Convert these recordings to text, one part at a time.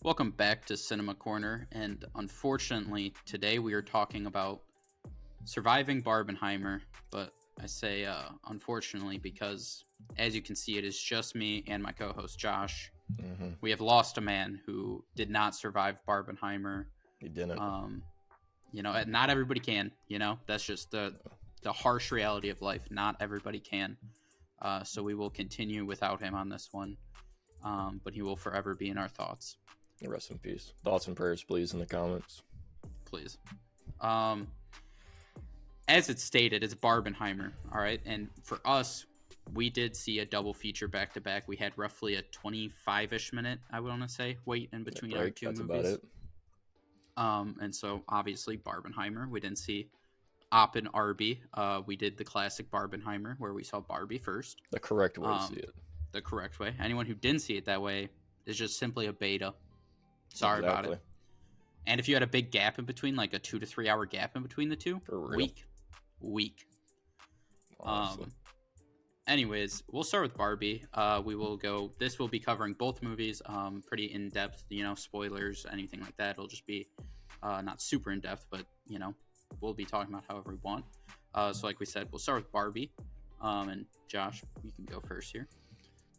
Welcome back to Cinema Corner, and unfortunately, today we are talking about surviving Barbenheimer, but I say unfortunately because, as you can see, it is just me and my co-host Josh. We have lost a man who did not survive Barbenheimer. He didn't. Not everybody can, that's just the harsh reality of life. Not everybody can. So we will continue without him on this one, but he will forever be in our thoughts. Rest in peace. Thoughts and prayers, please, in the comments. Please. As it's stated, it's Barbenheimer, all right? And for us, we did see a double feature back-to-back. We had roughly a 25-ish minute, I would want to say, wait in between our two movies. That's about it. And so, obviously, Barbenheimer. We didn't see Oppenheimer. We did the classic Barbenheimer, where we saw Barbie first. The correct way to see it. The correct way. Anyone who didn't see it that way is just simply a beta. Sorry about it. And if you had a big gap in between, like a 2 to 3 hour gap in between the two, weak. Anyways, we'll start with Barbie. This will be covering both movies, pretty in depth, spoilers, anything like that. It'll just be not super in depth, but we'll be talking about however we want. So like we said, we'll start with Barbie. And Josh, you can go first here.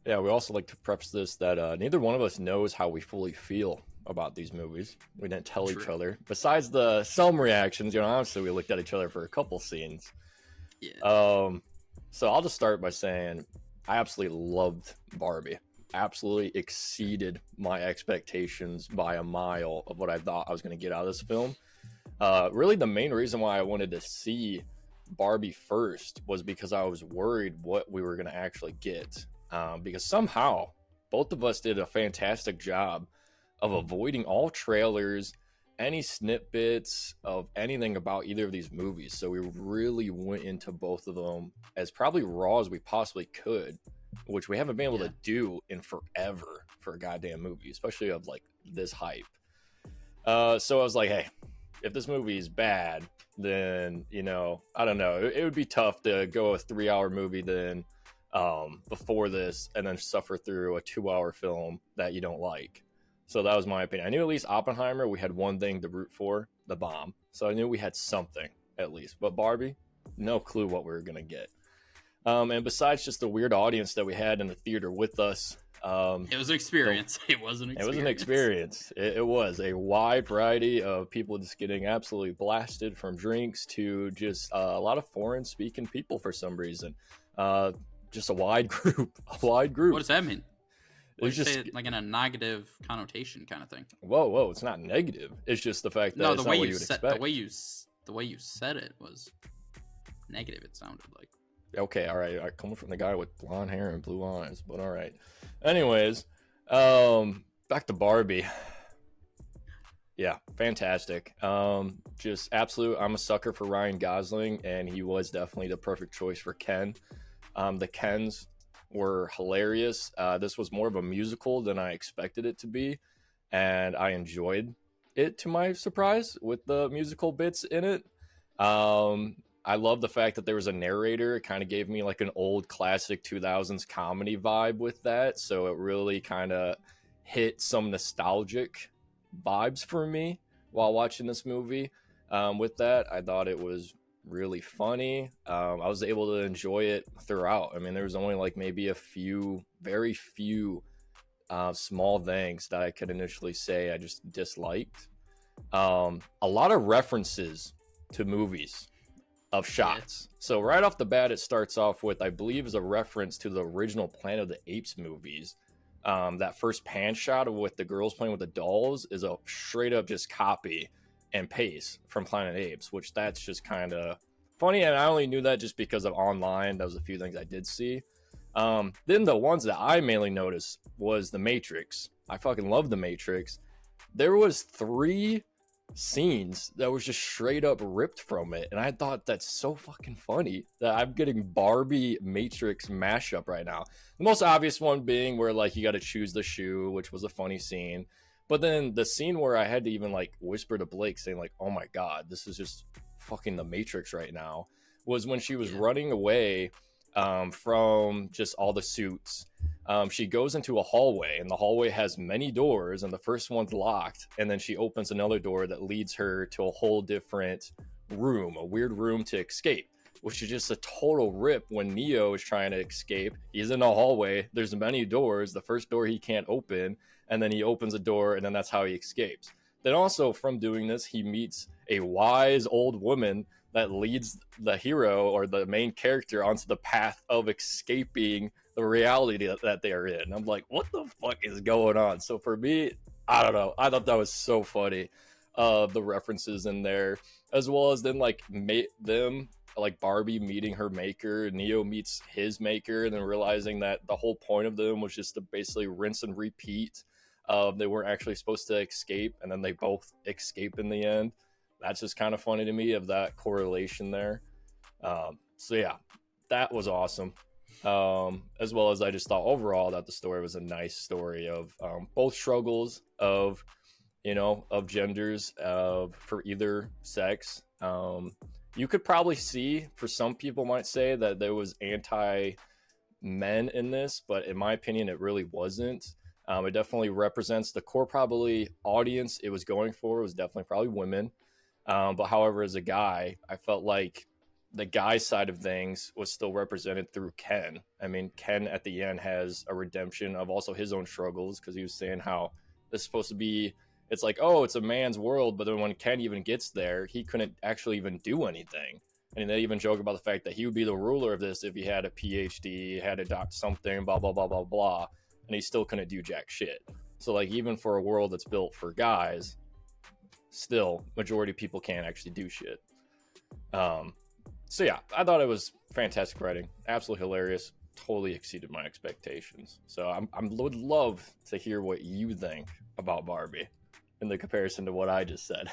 Yeah, we also like to preface this that neither one of us knows how we fully feel about these movies. We didn't tell each other. Besides some reactions, honestly, we looked at each other for a couple scenes. Yeah. So I'll just start by saying I absolutely loved Barbie. Absolutely exceeded my expectations by a mile of what I thought I was going to get out of this film. Really, the main reason why I wanted to see Barbie first was because I was worried what we were going to actually get. Because somehow both of us did a fantastic job of avoiding all trailers, any snippets of anything about either of these movies. So we really went into both of them as probably raw as we possibly could, which we haven't been able to do in forever for a goddamn movie, especially of like this hype. So I was like, hey, if this movie is bad, then, I don't know. It would be tough to go a 3-hour movie then before this and then suffer through a 2-hour film that you don't like. So that was my opinion. I knew at least Oppenheimer, we had one thing to root for, the bomb. So I knew we had something at least. But Barbie, no clue what we were going to get. And besides just the weird audience that we had in the theater with us. It was an experience. It was an experience. It was a wide variety of people just getting absolutely blasted, from drinks to just a lot of foreign speaking people for some reason. Just a wide group. What does that mean? It's just say it like in a negative connotation kind of thing. Whoa! It's not negative. It's just the fact that it's not what you would expect. The way you said it was negative. It sounded like. Okay, all right. Coming from the guy with blonde hair and blue eyes, but all right. Anyways, back to Barbie. Yeah, fantastic. Just absolute. I'm a sucker for Ryan Gosling, and he was definitely the perfect choice for Ken. The Kens were hilarious. This was more of a musical than I expected it to be, and I enjoyed it to my surprise with the musical bits in it. I love the fact that there was a narrator. It kind of gave me like an old classic 2000s comedy vibe with that, so it really kind of hit some nostalgic vibes for me while watching this movie. With that, I thought it was really funny. I was able to enjoy it throughout. I mean, there was only like maybe very few small things that I could initially say I just disliked. A lot of references to movies of shots. So right off the bat, it starts off with, I believe, is a reference to the original Planet of the Apes movies. That first pan shot of with the girls playing with the dolls is a straight up just copy and paste from Planet of the Apes, which that's just kind of funny. And I only knew that just because of online. That was a few things I did see. Then the ones that I mainly noticed was The Matrix. I fucking love The Matrix. There was 3 scenes that was just straight up ripped from it, and I thought that's so fucking funny that I'm getting Barbie Matrix mashup right now. The most obvious one being where like you got to choose the shoe, which was a funny scene. But then the scene where I had to even like whisper to Blake saying like, oh my god, this is just fucking The Matrix right now, was when she was running away from just all the suits. She goes into a hallway, and the hallway has many doors, and the first one's locked, and then she opens another door that leads her to a whole different room, a weird room to escape, which is just a total rip. When Neo is trying to escape, he's in a hallway, there's many doors, the first door he can't open, and then he opens a door, and then that's how he escapes. Then also from doing this, he meets a wise old woman that leads the hero or the main character onto the path of escaping the reality that they are in. I'm like, what the fuck is going on? So for me, I don't know. I thought that was so funny. The references in there, as well as then like them, like Barbie meeting her maker, Neo meets his maker, and then realizing that the whole point of them was just to basically rinse and repeat. They weren't actually supposed to escape, and then they both escape in the end. That's just kind of funny to me, of that correlation there. So yeah, that was awesome. As well as I just thought overall that the story was a nice story of both struggles of, of genders, for either sex. You could probably see, for some people might say that there was anti men in this, but in my opinion, it really wasn't. It definitely represents the core probably audience it was going for. It was definitely probably women. But however, as a guy, I felt like the guy side of things was still represented through Ken. I mean, Ken at the end has a redemption of also his own struggles, because he was saying how this is supposed to be, it's like, oh, it's a man's world, but then when Ken even gets there, he couldn't actually even do anything. And they even joke about the fact that he would be the ruler of this if he had a PhD, had to doc something, blah, blah, blah, blah, blah, and he still couldn't do jack shit. So like, even for a world that's built for guys, still majority of people can't actually do shit. So yeah, I thought it was fantastic writing, absolutely hilarious, totally exceeded my expectations. So I would love to hear what you think about Barbie in the comparison to what I just said.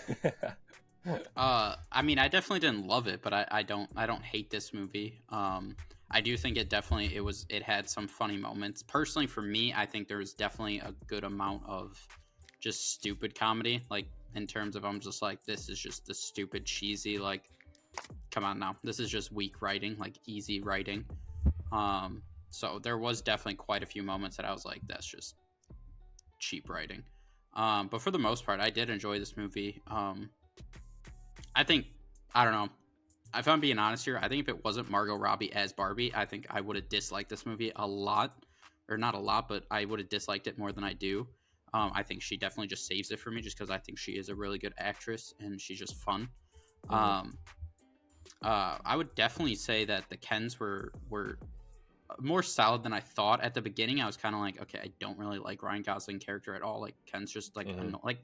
I mean, I definitely didn't love it, but I don't hate this movie. I do think it had some funny moments. Personally, for me, I think there was definitely a good amount of just stupid comedy, like in terms of, I'm just like, this is just the stupid cheesy, like, come on now, this is just weak writing, like easy writing. So there was definitely quite a few moments that I was like, that's just cheap writing. But for the most part, I did enjoy this movie. I think, I don't know, if I'm being honest here, I think if it wasn't Margot Robbie as Barbie, I think I would have disliked this movie a lot, or not a lot, but I would have disliked it more than I do. I think she definitely just saves it for me, just because I think she is a really good actress and she's just fun. Mm-hmm. I would definitely say that the Kens were more solid than I thought at the beginning. I was kind of like, okay, I don't really like Ryan Gosling's character at all. Like, Ken's just like, like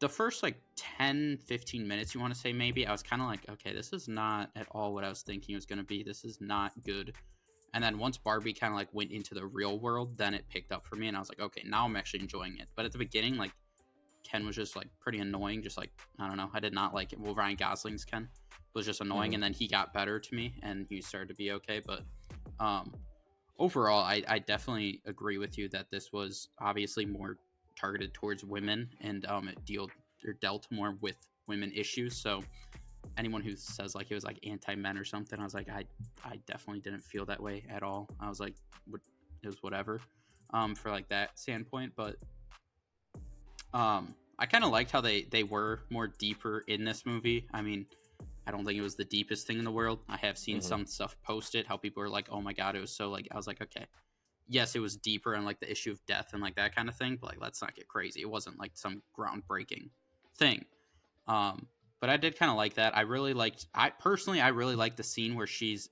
the first like 10-15 minutes, you want to say, maybe, I was kind of like, okay, this is not at all what I was thinking it was going to be. This is not good. And then once Barbie kind of like went into the real world, then it picked up for me, and I was like, okay, now I'm actually enjoying it. But at the beginning, like, Ken was just like pretty annoying. Just like, I don't know, I did not like it. Well, Ryan Gosling's Ken was just annoying, and then he got better to me, and he started to be okay. But overall, I definitely agree with you that this was obviously more targeted towards women, and it dealt more with women issues. So anyone who says like it was like anti-men or something, I was like, I definitely didn't feel that way at all. I was like, it was whatever for like that standpoint. But I kind of liked how they were more deeper in this movie. I mean, I don't think it was the deepest thing in the world. I have seen some stuff posted, how people are like, oh my God, it was so like, I was like, okay, yes, it was deeper and like the issue of death and like that kind of thing, but like, let's not get crazy. It wasn't like some groundbreaking thing. But I did kind of like that. I really liked the scene where she's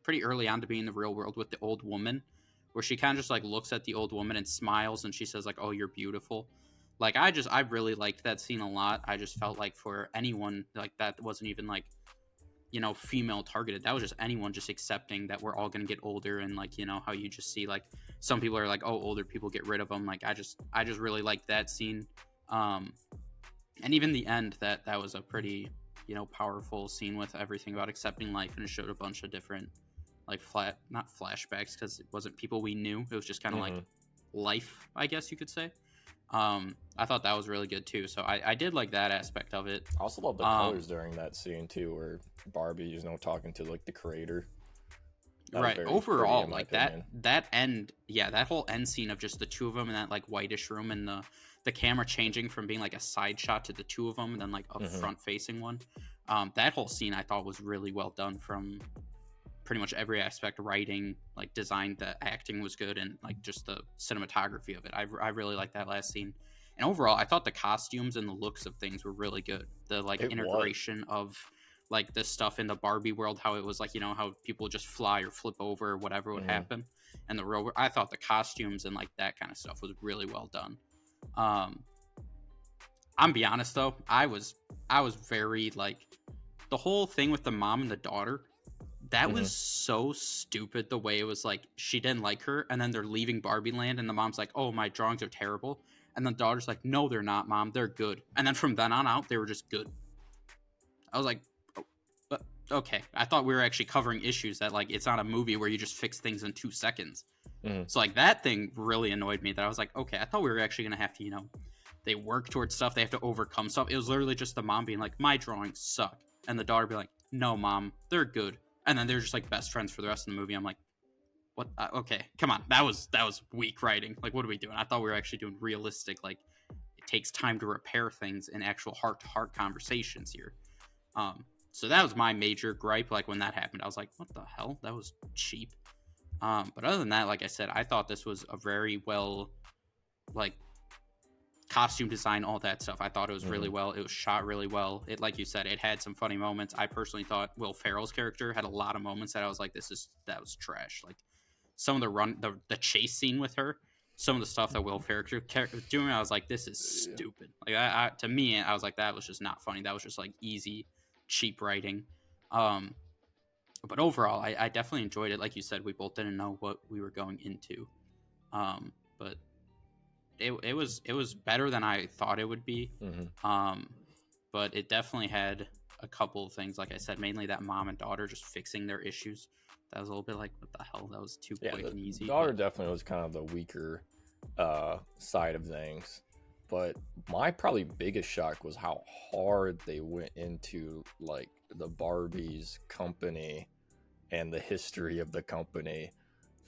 pretty early on to be in the real world with the old woman, where she kind of just like looks at the old woman and smiles, and she says like, oh, you're beautiful. Like, I really liked that scene a lot. I just felt like for anyone, like, that wasn't even like, you know, female targeted. That was just anyone just accepting that we're all going to get older, and like, you know, how you just see like some people are like, oh, older people, get rid of them. Like, I just really liked that scene. And even the end, that was a pretty, you know, powerful scene with everything about accepting life, and it showed a bunch of different like not flashbacks, because it wasn't people we knew. It was just kind of like life, I guess you could say. I thought that was really good too. So I did like that aspect of it. I also love the colors during that scene too, where Barbie, you know, talking to like the creator. That was Right. very pretty, Overall, in my like opinion. that whole end scene of just the two of them in that like whitish room and the camera changing from being like a side shot to the two of them and then like a front facing one. That whole scene I thought was really well done from pretty much every aspect. Writing, like design, the acting was good, and like just the cinematography of it. I really like that last scene. And overall, I thought the costumes and the looks of things were really good. The like It was. integration of like this stuff in the Barbie world, how it was like, you know, how people just fly or flip over or whatever would happen. And the real, I thought the costumes and like that kind of stuff was really well done. I'm be honest though, I was very like the whole thing with the mom and the daughter. That was so stupid. The way it was like she didn't like her, and then they're leaving Barbie Land, and the mom's like, "Oh, my drawings are terrible," and the daughter's like, "No, they're not, mom. They're good." And then from then on out, they were just good. I was like, oh, okay. I thought we were actually covering issues that like it's not a movie where you just fix things in 2 seconds. So like that thing really annoyed me. That I was like, okay, I thought we were actually gonna have to, you know, they work towards stuff. They have to overcome stuff. It was literally just the mom being like, "My drawings suck," and the daughter being like, "No, mom, they're good." And then they're just like best friends for the rest of the movie. I'm like, what? Okay, come on. That was weak writing. Like, what are we doing? I thought we were actually doing realistic. Like, it takes time to repair things in actual heart-to-heart conversations here. So that was my major gripe. Like when that happened, I was like, what the hell? That was cheap. But other than that, like I said, I thought this was a very well, like, costume design, all that stuff. I thought it was really well. It was shot really well. It, like you said, it had some funny moments. I personally thought Will Ferrell's character had a lot of moments that I was like, that was trash. Like some of the chase scene with her, some of the stuff that Will Ferrell was doing, I was like, this is stupid. Like to me, I was like, that was just not funny. That was just like easy, cheap writing. But overall, I definitely enjoyed it. Like you said, we both didn't know what we were going into. But it was better than I thought it would be. But it definitely had a couple of things, like I said, mainly that mom and daughter just fixing their issues. That was a little bit like, what the hell? That was too quick and easy. Daughter definitely was kind of the weaker side of things. But my probably biggest shock was how hard they went into like the Barbie's company and the history of the company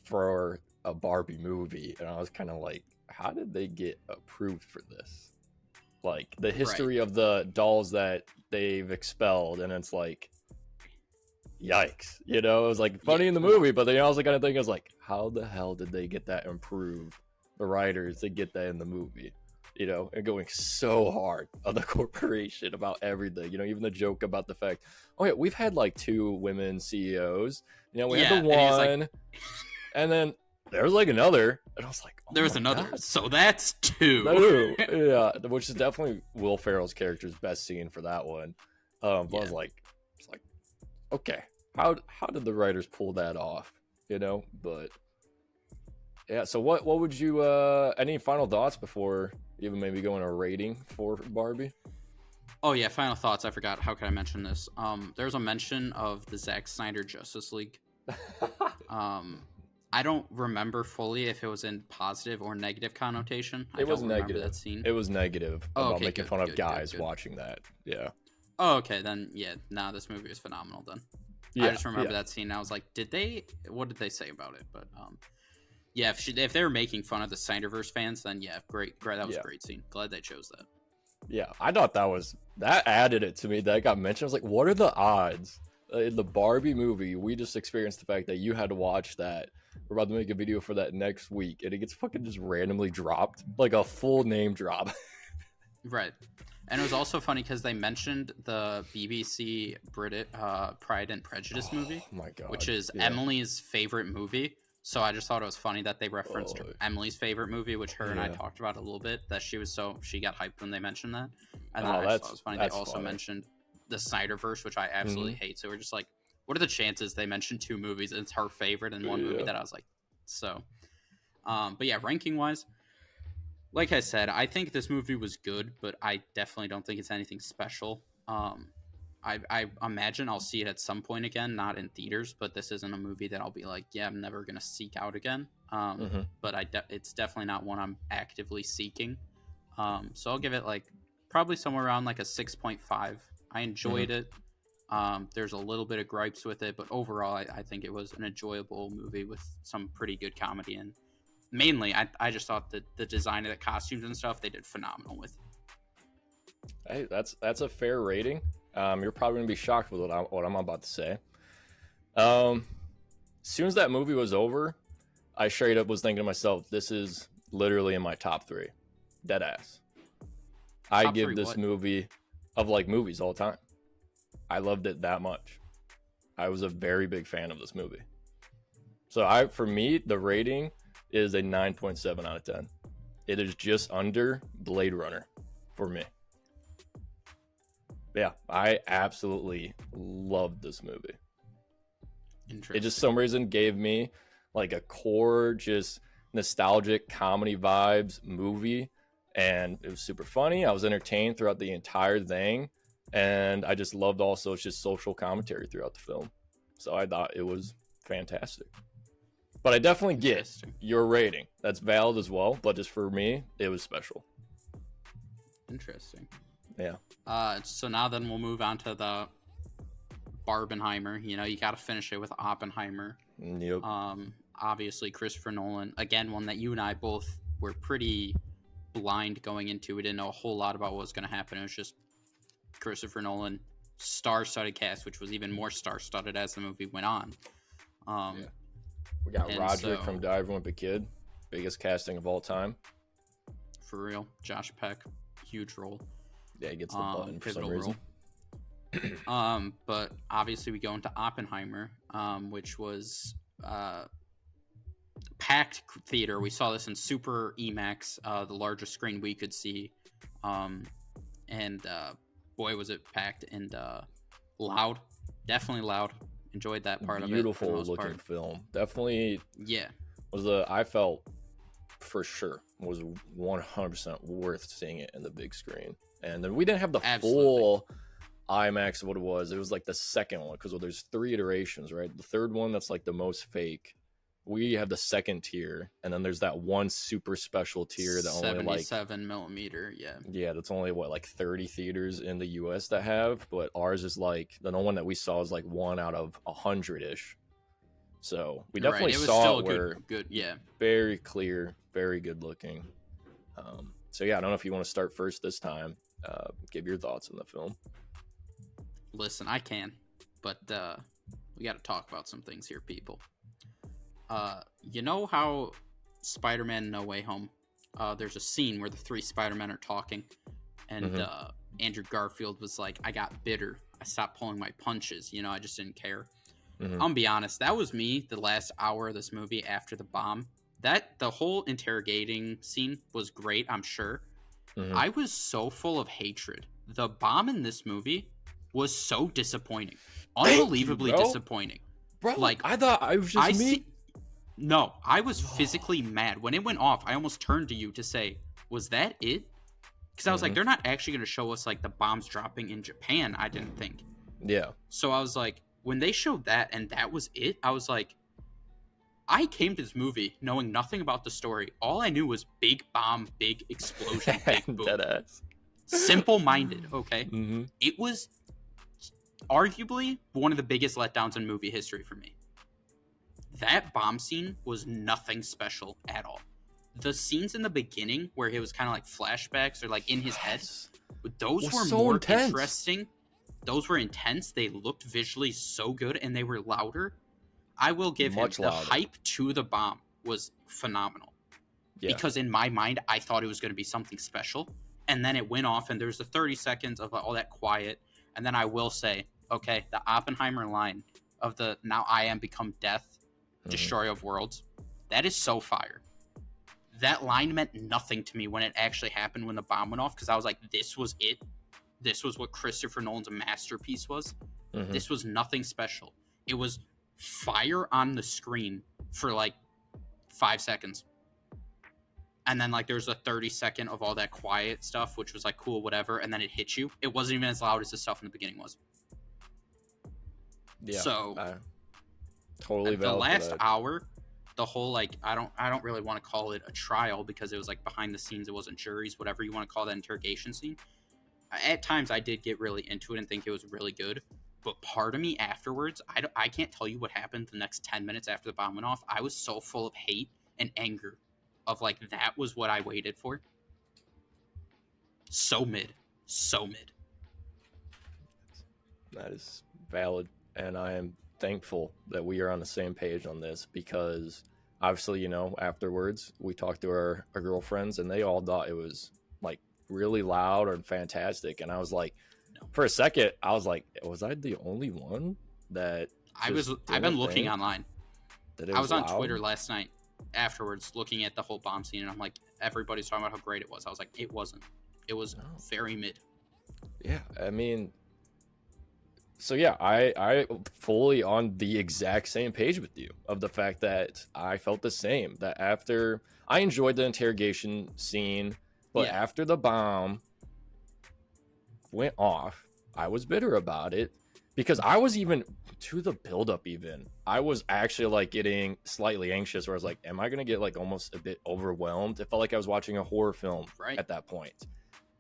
for a Barbie movie. And I was kind of like, how did they get approved for this? Like the history of the dolls that they've expelled, and it's like, yikes, you know. It was like funny in the movie, but then you also kind of think, I was like, how the hell did they get that improved, the writers, to get that in the movie, you know, and going so hard on the corporation about everything, you know, even the joke about the fact, oh yeah, we've had like 2 women CEOs, you know, we had the one, and then there's like another, and I was like, oh, there was another, God. So that's 2. Yeah, which is definitely Will Ferrell's character's best scene for that one. But I was like, okay, how did the writers pull that off, you know? But yeah, so what would you any final thoughts before even maybe going a rating for Barbie? Oh yeah, final thoughts. I forgot. How can I mention this? There's a mention of the Zack Snyder Justice League. I don't remember fully if it was in positive or negative connotation. It was negative. That scene. It was negative about making fun of guys watching that. Yeah. Oh, okay. Then yeah, this movie is phenomenal. Then I just remember that scene. And I was like, what did they say about it? But yeah, if they were making fun of the Snyderverse fans, then yeah, great. That was a great scene. Glad they chose that. Yeah, I thought that added it to me. That got mentioned. I was like, what are the odds in the Barbie movie? We just experienced the fact that you had to watch that. We're about to make a video for that next week, and it gets fucking just randomly dropped, like a full name drop. Right. And it was also funny because they mentioned the BBC Pride and Prejudice movie, my God, which is Emily's favorite movie. So I just thought it was funny that they referenced Emily's favorite movie, which her and I talked about a little bit, that she got hyped when they mentioned that. And then I just thought it was funny. They also mentioned the Snyderverse, which I absolutely hate. So we're just like, what are the chances they mentioned 2 movies and it's her favorite in one movie? That I was like, so. But yeah, ranking wise, like I said, I think this movie was good, but I definitely don't think it's anything special. I imagine I'll see it at some point again, not in theaters, but this isn't a movie that I'll be like, yeah, I'm never going to seek out again. But it's definitely not one I'm actively seeking. So I'll give it like probably somewhere around like a 6.5. I enjoyed it. There's a little bit of gripes with it, but overall, I think it was an enjoyable movie with some pretty good comedy. And mainly, I just thought that the design of the costumes and stuff, they did phenomenal with. Hey, that's a fair rating. You're probably gonna be shocked with what I'm about to say. As soon as that movie was over, I straight up was thinking to myself, this is literally in my top 3. Dead ass. I give this movie of like movies all the time. I loved it that much. I was a very big fan of this movie. So for me, the rating is a 9.7 out of 10. It is just under Blade Runner for me. Yeah, I absolutely loved this movie. It just some reason gave me like a core, just nostalgic comedy vibes movie, and it was super funny. I was entertained throughout the entire thing, and I just loved also it's just social commentary throughout the film. So I thought it was fantastic. But I definitely get your rating. That's valid as well, but just for me, it was special. Interesting. Yeah. So now then we'll move on to the Barbenheimer. You know, you got to finish it with Oppenheimer. Yep. Obviously, Christopher Nolan. Again, one that you and I both were pretty blind going into. We didn't know a whole lot about what was going to happen. It was just Christopher Nolan, star-studded cast, which was even more star-studded as the movie went on. Yeah. We got Roderick from Die Everyone But Kid. Biggest casting of all time. For real. Josh Peck. Huge role. Yeah, he gets the button for some reason. But obviously we go into Oppenheimer, which was packed theater. We saw this in Super IMAX, the largest screen we could see. And boy, was it packed and loud. Definitely loud. Enjoyed that part of it. Beautiful looking film. Definitely. Yeah. I felt for sure was 100% worth seeing it in the big screen. And then we didn't have the full IMAX of what it was. It was like the second one because there's 3 iterations, right? The third one that's like the most fake. We have the second tier, and then there's that one super special tier that only like 77 millimeter. Yeah, that's only like 30 theaters in the US that have, but ours is like the one that we saw is like 1 out of 100-ish. So we definitely saw it where good, yeah, very clear, very good looking. So yeah, I don't know if you want to start first this time. Give your thoughts on the film. Listen, I can, but we got to talk about some things here, people. You know how Spider-Man No Way Home, there's a scene where the 3 Spider-Men are talking, and Andrew Garfield was like, I got bitter. I stopped pulling my punches. You know, I just didn't care. I'm gonna be honest, that was me the last hour of this movie after the bomb. The whole interrogating scene was great, I'm sure. I was so full of hatred. The bomb in this movie was so disappointing. Unbelievably disappointing. Bro, like, I thought I was just me. No, I was physically mad. When it went off, I almost turned to you to say, was that it? Because I was like, they're not actually going to show us like the bombs dropping in Japan, I didn't think. Yeah. So I was like, when they showed that and that was it, I was like, I came to this movie knowing nothing about the story. All I knew was big bomb, big explosion, big boom. Deadass. Simple-minded, okay? It was arguably one of the biggest letdowns in movie history for me. That bomb scene was nothing special at all. The scenes in the beginning where it was kind of like flashbacks or like in his head, those were so more interesting. Those were intense. They looked visually so good and they were louder. I will give him the hype to the bomb was phenomenal. Yeah. Because in my mind, I thought it was going to be something special. And then it went off and there was the 30 seconds of all that quiet. And then I will say, okay, the Oppenheimer line of the now I am become death, destroyer of worlds. That is so fire. That line meant nothing to me when it actually happened when the bomb went off because I was like, this was it. This was what Christopher Nolan's masterpiece was. This was nothing special. It was fire on the screen for like 5 seconds. And then like there's a 30-second of all that quiet stuff, which was like cool, whatever. And then it hit you. It wasn't even as loud as the stuff in the beginning was. Yeah. So totally the last hour, the whole like I don't really want to call it a trial because it was like behind the scenes. It wasn't juries, whatever you want to call that interrogation scene. At times I did get really into it and think it was really good. But part of me afterwards, I can't tell you what happened the next 10 minutes after the bomb went off. I was so full of hate and anger of like, that was what I waited for. So mid. So mid. That is valid. And I am thankful that we are on the same page on this, because obviously, you know, afterwards we talked to our girlfriends and they all thought it was like really loud and fantastic. And I was like, for a second, I was like, was I the only one that I've been looking online. I was on loud? Twitter last night afterwards looking at the whole bomb scene, and I'm like, everybody's talking about how great it was. I was like, it wasn't. It was very mid. Yeah, I mean, so yeah, I fully on the exact same page with you of the fact that I felt the same. That after I enjoyed the interrogation scene, but after the bomb went off, I was bitter about it, because I was even to the buildup. Even I was actually like getting slightly anxious, where I was like, am I gonna get like almost a bit overwhelmed? It felt like I was watching a horror film at that point.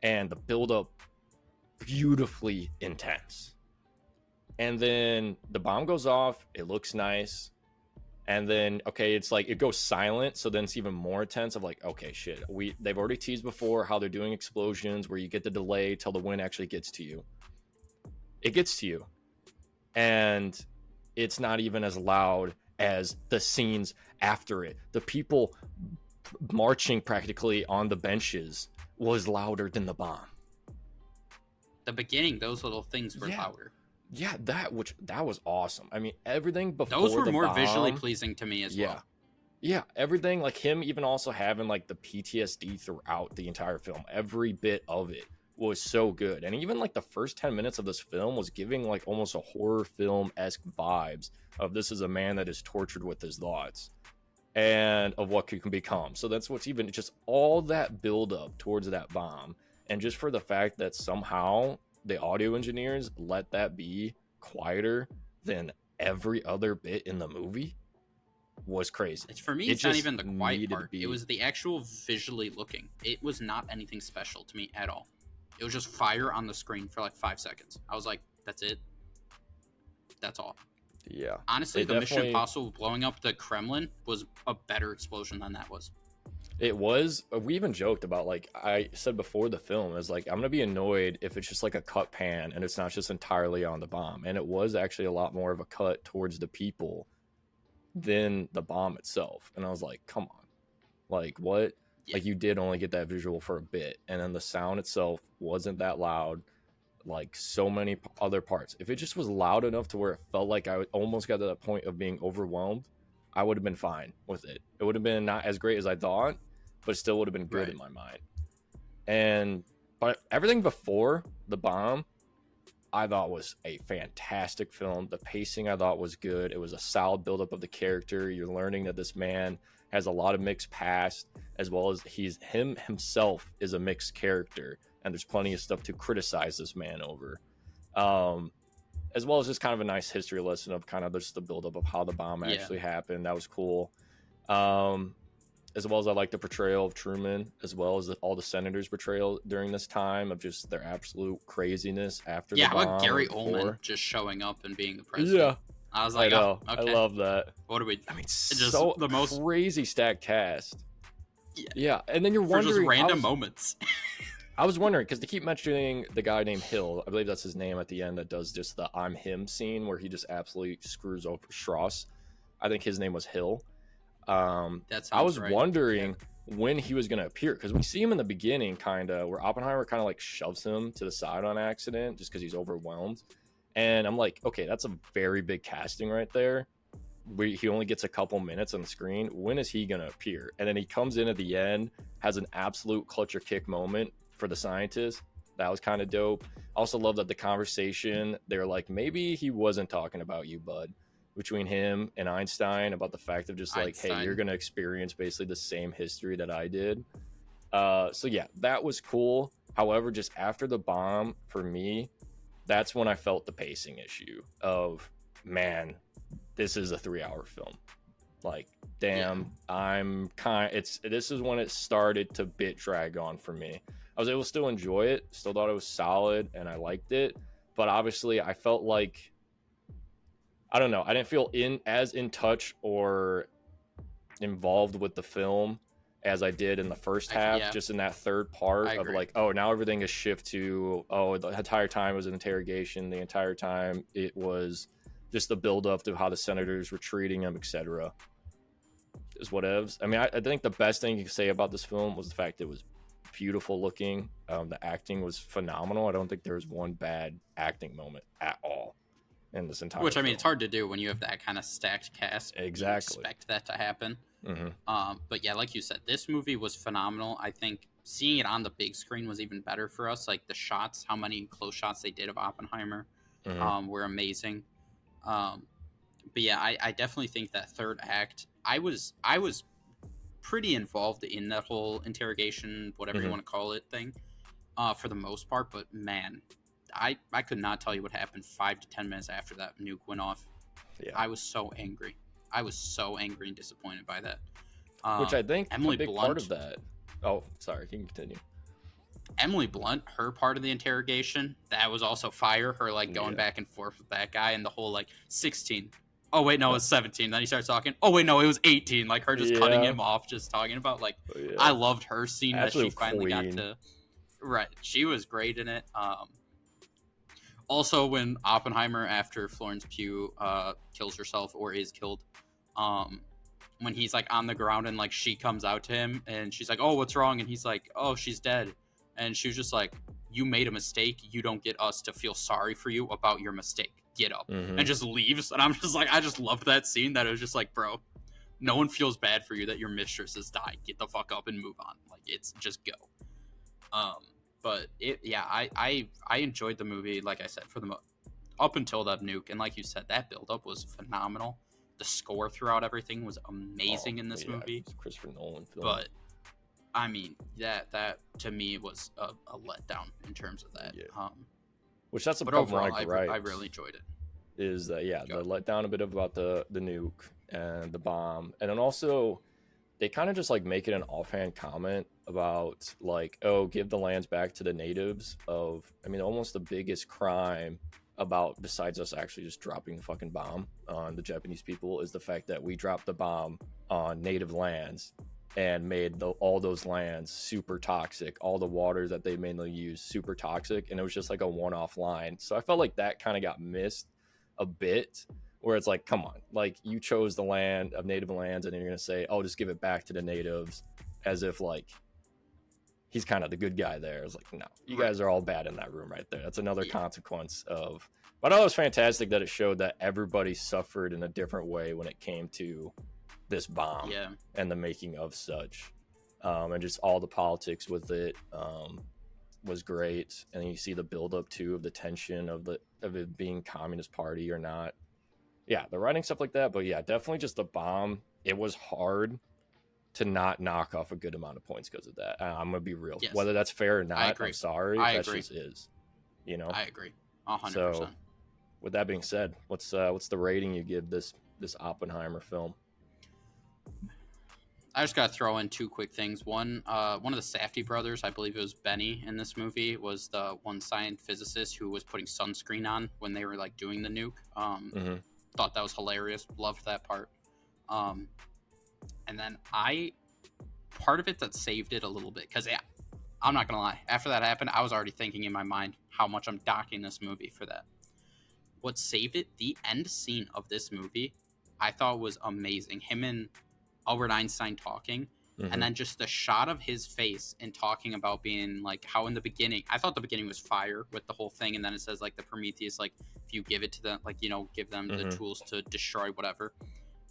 And the buildup, beautifully intense. And then the bomb goes off, it looks nice, and then it's like it goes silent, so then it's even more intense of like, okay, shit, they've already teased before how they're doing explosions where you get the delay till the wind actually gets to you. It gets to you, and it's not even as loud as the scenes after it. The people marching practically on the benches was louder than the bomb. The beginning, those little things were louder. Yeah, that was awesome. I mean, everything before those were more bomb, visually pleasing to me as well. Yeah, everything, like him even also having like the PTSD throughout the entire film. Every bit of it was so good. And even like the first 10 minutes of this film was giving like almost a horror film-esque vibes of this is a man that is tortured with his thoughts and of what can become. So that's what's even just all that build up towards that bomb. And just for the fact that somehow the audio engineers let that be quieter than every other bit in the movie was crazy. For me, it's not even the quiet part. It was the actual visually looking. It was not anything special to me at all. It was just fire on the screen for like 5 seconds. I was like, that's it. That's all. Yeah. Honestly, the Mission Impossible blowing up the Kremlin was a better explosion than that was. It was. We even joked about, like I said before the film, is like, I'm gonna be annoyed if it's just like a cut pan and it's not just entirely on the bomb. And it was actually a lot more of a cut towards the people than the bomb itself. And I was like, come on, like what? Yeah. Like you did only get that visual for a bit, and then the sound itself wasn't that loud. Like so many other parts, if it just was loud enough to where it felt like I almost got to the point of being overwhelmed, I would have been fine with it. It would have been not as great as I thought, but it still would have been good in my mind. But everything before the bomb, I thought was a fantastic film. The pacing I thought was good. It was a solid buildup of the character. You're learning that this man has a lot of mixed past, as well as himself is a mixed character, and there's plenty of stuff to criticize this man over. As well as just kind of a nice history lesson of kind of just the buildup of how the bomb actually happened. That was cool. As well as I like the portrayal of Truman, as well as all the senators' portrayal during this time of just their absolute craziness after the bomb. Yeah, how about Gary Oldman just showing up and being the president? Yeah. I was like, okay. I love that. What do we? I mean, just so the most crazy stacked cast. Yeah, and then you're wondering for just random moments. I was wondering, because they keep mentioning the guy named Hill. I believe that's his name at the end, that does just the I'm him scene where he just absolutely screws over Strauss. I think his name was Hill. I was wondering when he was going to appear, because we see him in the beginning kind of where Oppenheimer kind of like shoves him to the side on accident just because he's overwhelmed. And I'm like, okay, that's a very big casting right there. He only gets a couple minutes on the screen. When is he going to appear? And then he comes in at the end, has an absolute clutch or kick moment for the scientist. That was kind of dope. I also love that the conversation, they're like, maybe he wasn't talking about you, bud, between him and Einstein, about the fact of just like, hey, you're going to experience basically the same history that I did. So yeah, that was cool. However, just after the bomb, for me, that's when I felt the pacing issue of, man, this is a 3-hour film. Like, damn, this is when it started to bit drag on for me. I was able to still enjoy it, still thought it was solid, and I liked it. But obviously, I felt like I don't know. I didn't feel in touch or involved with the film as I did in the first half. Yeah. Just in that third part of like, oh, now everything is shift to, oh, the entire time was an interrogation. The entire time it was just the build up to how the senators were treating him, etc. Is whatevs. I mean, I think the best thing you can say about this film was the fact it was beautiful looking. The acting was phenomenal. I don't think there was one bad acting moment at all in this entire Which, I mean, film. it's hard to do when you have that kind of stacked cast. Exactly. You expect that to happen. But yeah, like you said, this movie was phenomenal. I think seeing it on the big screen was even better for us. Like the shots, how many close shots they did of Oppenheimer were amazing. But yeah, I definitely think that third act, I was pretty involved in that whole interrogation, whatever you want to call it, thing, for the most part. But man, I could not tell you what happened 5 to 10 minutes after that nuke went off. Yeah. I was so angry. I was so angry and disappointed by that. Which I think Emily a big Blunt, part of that. Oh, sorry. You can continue. Emily Blunt, her part of the interrogation, that was also fire. Her like going back and forth with that guy and the whole like 16. Oh wait, no, it was 17. Then he starts talking. Oh wait, no, it was 18. Like her just cutting him off, just talking about like. I loved her scene that she finally got to. Right, she was great in it. Also, when Oppenheimer, after Florence Pugh kills herself or is killed, when he's like on the ground and like she comes out to him and she's like, "Oh, what's wrong?" and he's like, "Oh, she's dead," and she was just like, "You made a mistake. You don't get us to feel sorry for you about your mistake. Get up," and just leaves. And I'm just like, I just loved that scene. That it was just like, bro, no one feels bad for you that your mistress has died. Get the fuck up and move on. Like it's just go. But I enjoyed the movie, like I said, for the up until that nuke, and like you said, that build-up was phenomenal. The score throughout everything was amazing in this movie. Christopher Nolan film. But I mean, that to me was a letdown in terms of that. Yeah. Which that's a problem. Overall, I really enjoyed it. Is that the letdown a bit about the nuke and the bomb, and then also they kind of just like make it an offhand comment about like, oh, give the lands back to the natives of, I mean, almost the biggest crime about, besides us actually just dropping the fucking bomb on the Japanese people, is the fact that we dropped the bomb on native lands and made all those lands super toxic, all the water that they mainly use super toxic, and it was just like a one-off line. So I felt like that kind of got missed a bit, where it's like, come on, like you chose the land of native lands and then you're gonna say, oh, just give it back to the natives, as if like he's kind of the good guy there. It's like, no, you guys are all bad in that room right there. That's another consequence of, but I thought it was fantastic that it showed that everybody suffered in a different way when it came to this bomb and the making of such, and just all the politics with it was great. And then you see the buildup too of the tension of it being Communist Party or not. Yeah, the writing, stuff like that. But yeah, definitely just the bomb. It was hard to not knock off a good amount of points because of that. I'm gonna be real. Yes. Whether that's fair or not, I'm sorry. That just is. You know? I agree. 100%. So, with that being said, what's the rating you give this Oppenheimer film? I just got to throw in two quick things. One of the Safdie brothers, I believe it was Benny in this movie, was the one science physicist who was putting sunscreen on when they were like doing the nuke. Thought that was hilarious. Loved that part. And then part of it that saved it a little bit, because I'm not gonna lie, after that happened, I was already thinking in my mind how much I'm docking this movie for that. What saved it, the end scene of this movie, I thought was amazing. Him and Albert Einstein talking, and then just the shot of his face and talking about being like, how in the beginning, I thought the beginning was fire with the whole thing, and then it says like the Prometheus, like if you give it to them, like, you know, give them the tools to destroy whatever.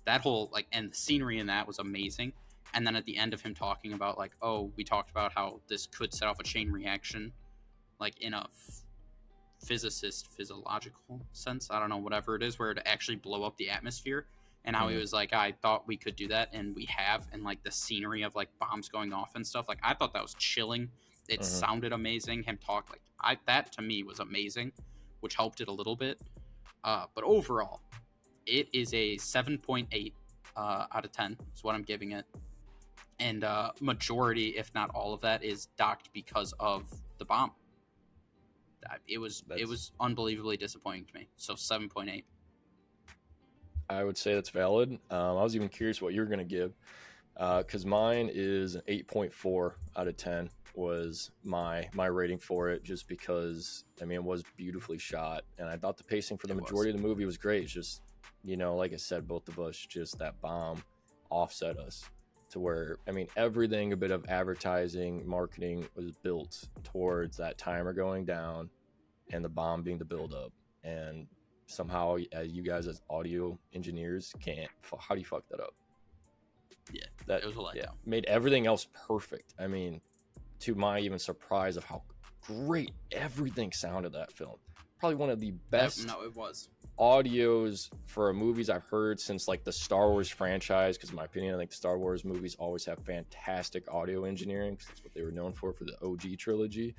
That whole like, and the scenery in that was amazing. And then at the end of him talking about like, oh, we talked about how this could set off a chain reaction, like in a physiological sense, I don't know, whatever it is, where it actually blow up the atmosphere. And how he was like, I thought we could do that, and we have, and like the scenery of like bombs going off and stuff. Like I thought that was chilling. It sounded amazing. Him talk like that to me was amazing, which helped it a little bit. But overall, it is a 7.8 out of 10 is what I'm giving it. And majority, if not all of that, is docked because of the bomb. It was unbelievably disappointing to me. So 7.8. I would say that's valid. I was even curious what you're going to give, because mine is an 8.4 out of 10 was my rating for it, just because I mean it was beautifully shot, and I thought the pacing for the majority of the movie was great. It's just, you know, like I said, both of us, just that bomb offset us to where, I mean, everything, a bit of advertising, marketing was built towards that timer going down and the bomb being the build up. And somehow, you guys as audio engineers can't, how do you fuck that up? Yeah, that it was a letdown. Made everything else perfect. I mean, to my even surprise of how great everything sounded that film. Probably one of the best it was audios for movies I've heard since like the Star Wars franchise, because in my opinion I think the Star Wars movies always have fantastic audio engineering, because that's what they were known for the OG trilogy.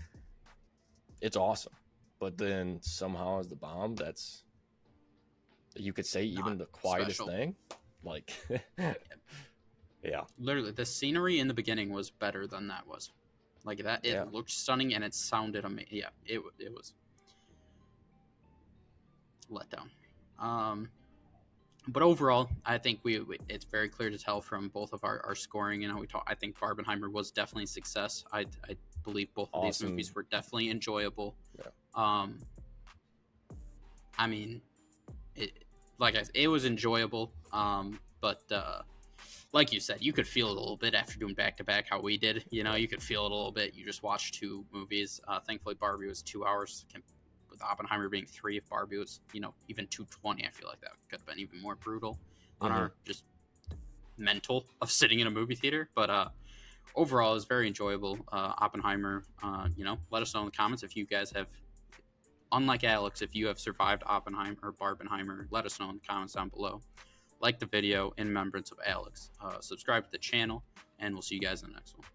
It's awesome. But then somehow as the bomb, that's, you could say, even not the quietest special thing, like yeah, literally the scenery in the beginning was better than that was. Like that, it looked stunning and it sounded amazing. Yeah, it was let down. But overall, I think it's very clear to tell from both of our scoring and how we talk. I think Barbenheimer was definitely a success. I believe both of these movies were definitely enjoyable. Yeah. I mean, it was enjoyable. But like you said, you could feel it a little bit after doing back to back how we did. You know, you could feel it a little bit. You just watched two movies. Thankfully, Barbie was 2 hours. With Oppenheimer being 3, if Barbie was, you know, even 2:20, I feel like that could have been even more brutal on our just mental of sitting in a movie theater. But overall, it was very enjoyable. Oppenheimer, you know, let us know in the comments if you guys have, unlike Alex, if you have survived Oppenheimer or Barbenheimer. Let us know in the comments down below. Like the video in remembrance of Alex. Subscribe to the channel, and we'll see you guys in the next one.